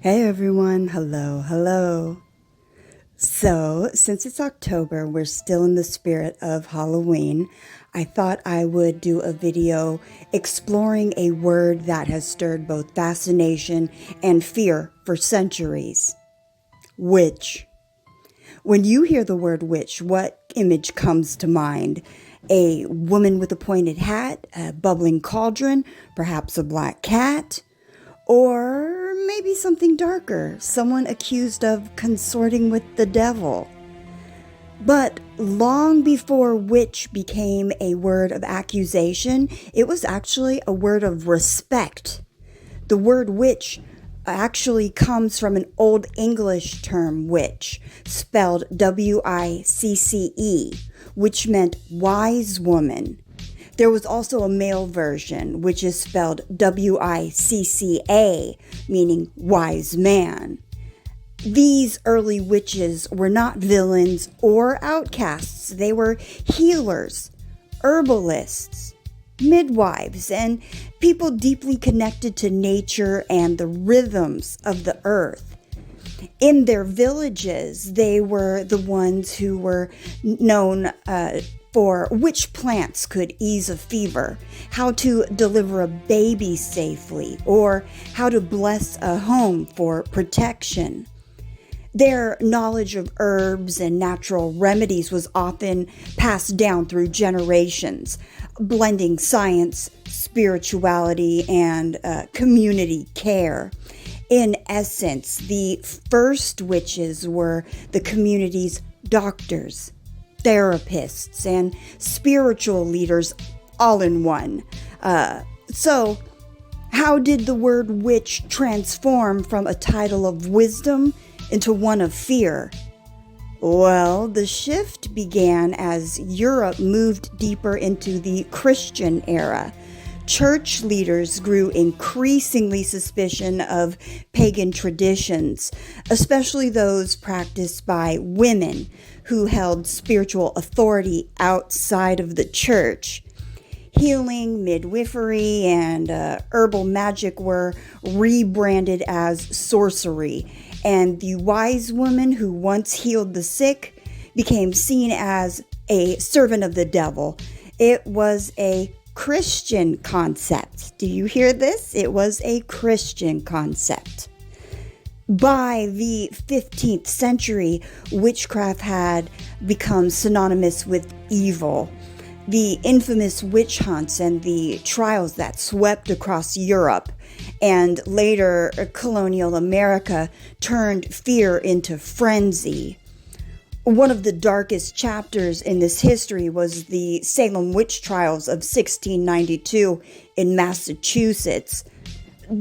Hey everyone, hello. So, since it's October, we're still in the spirit of Halloween. I thought I would do a video exploring a word that has stirred both fascination and fear for centuries. Witch. When you hear the word witch, what image comes to mind? A woman with a pointed hat, a bubbling cauldron, perhaps a black cat? Or maybe something darker, someone accused of consorting with the devil. But long before witch became a word of accusation, it was actually a word of respect. The word witch actually comes from an Old English term witch, spelled Wicce, which meant wise woman. There was also a male version, which is spelled Wicca, meaning wise man. These early witches were not villains or outcasts. They were healers, herbalists, midwives, and people deeply connected to nature and the rhythms of the earth. In their villages, they were the ones who were known for which plants could ease a fever, how to deliver a baby safely, or how to bless a home for protection. Their knowledge of herbs and natural remedies was often passed down through generations, blending science, spirituality, and community care. In essence, the first witches were the community's doctors, therapists, and spiritual leaders all in one. So, how did the word witch transform from a title of wisdom into one of fear? Well, the shift began as Europe moved deeper into the Christian era. Church leaders grew increasingly suspicious of pagan traditions, especially those practiced by women who held spiritual authority outside of the church. Healing, midwifery, and herbal magic were rebranded as sorcery, and the wise woman who once healed the sick became seen as a servant of the devil. It was a Christian concept. Do you hear this? It was a Christian concept. By the 15th century, witchcraft had become synonymous with evil. The infamous witch hunts and the trials that swept across Europe and later colonial America turned fear into frenzy. One of the darkest chapters in this history was the Salem witch trials of 1692 in Massachusetts.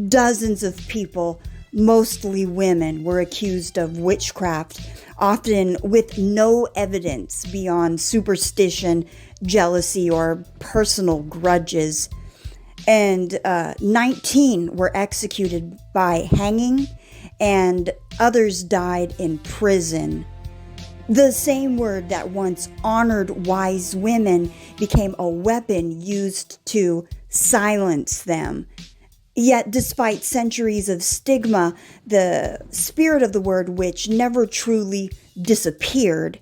Dozens of people, mostly women, were accused of witchcraft, often with no evidence beyond superstition, jealousy, or personal grudges. And 19 were executed by hanging, and others died in prison. The same word that once honored wise women became a weapon used to silence them. Yet, despite centuries of stigma, the spirit of the word witch never truly disappeared.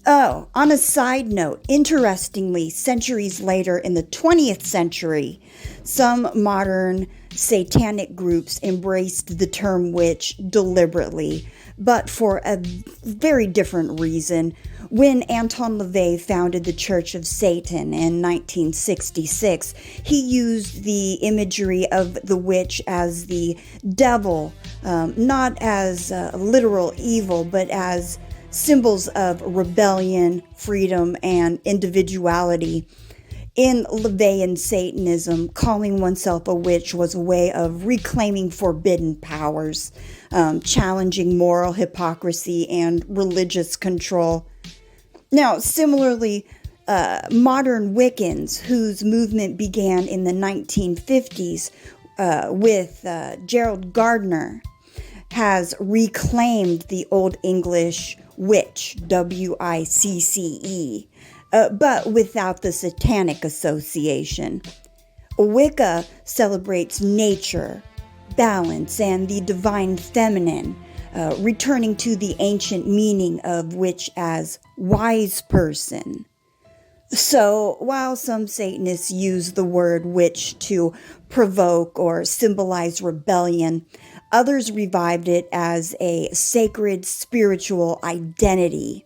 Oh, on a side note, interestingly, centuries later in the 20th century, some modern satanic groups embraced the term witch deliberately, but for a very different reason. When Anton LaVey founded the Church of Satan in 1966, he used the imagery of the witch as the devil, not as literal evil, but as symbols of rebellion, freedom, and individuality. In LaVeyan Satanism, calling oneself a witch was a way of reclaiming forbidden powers, challenging moral hypocrisy and religious control. Now, similarly, modern Wiccans, whose movement began in the 1950s with Gerald Gardner, has reclaimed the Old English witch, Wicce, but without the satanic association. Wicca celebrates nature, balance, and the divine feminine, returning to the ancient meaning of witch as wise person. So, while some Satanists use the word witch to provoke or symbolize rebellion, others revived it as a sacred spiritual identity.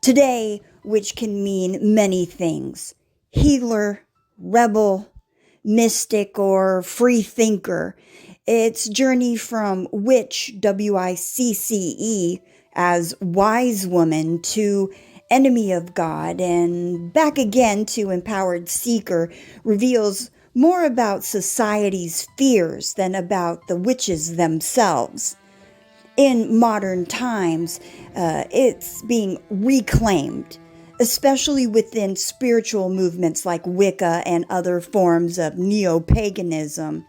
Today, witch can mean many things: healer, rebel, mystic, or free thinker. Its journey from witch, WICCE, as wise woman, to enemy of God, and back again to empowered seeker, reveals more about society's fears than about the witches themselves. In modern times, it's being reclaimed, especially within spiritual movements like Wicca and other forms of neo-paganism.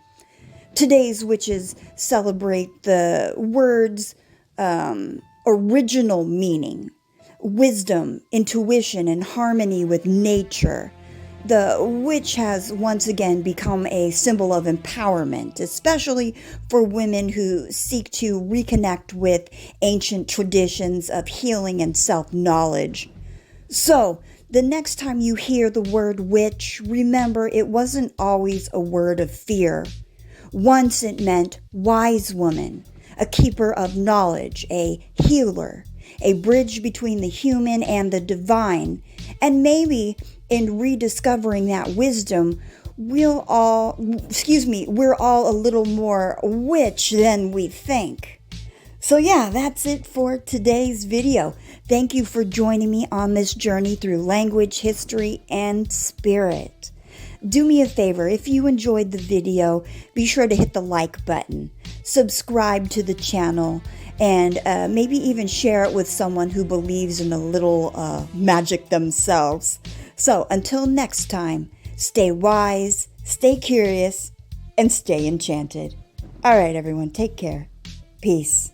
Today's witches celebrate the word's original meaning: wisdom, intuition, and harmony with nature. The witch has once again become a symbol of empowerment, especially for women who seek to reconnect with ancient traditions of healing and self-knowledge. So, the next time you hear the word witch, remember it wasn't always a word of fear. Once it meant wise woman, a keeper of knowledge, a healer, a bridge between the human and the divine. And maybe in rediscovering that wisdom, we're all a little more witch than we think. So yeah, that's it for today's video. Thank you for joining me on this journey through language, history, and spirit. Do me a favor, if you enjoyed the video, be sure to hit the like button, subscribe to the channel, and maybe even share it with someone who believes in a little magic themselves. So until next time, stay wise, stay curious, and stay enchanted. All right, everyone, take care. Peace.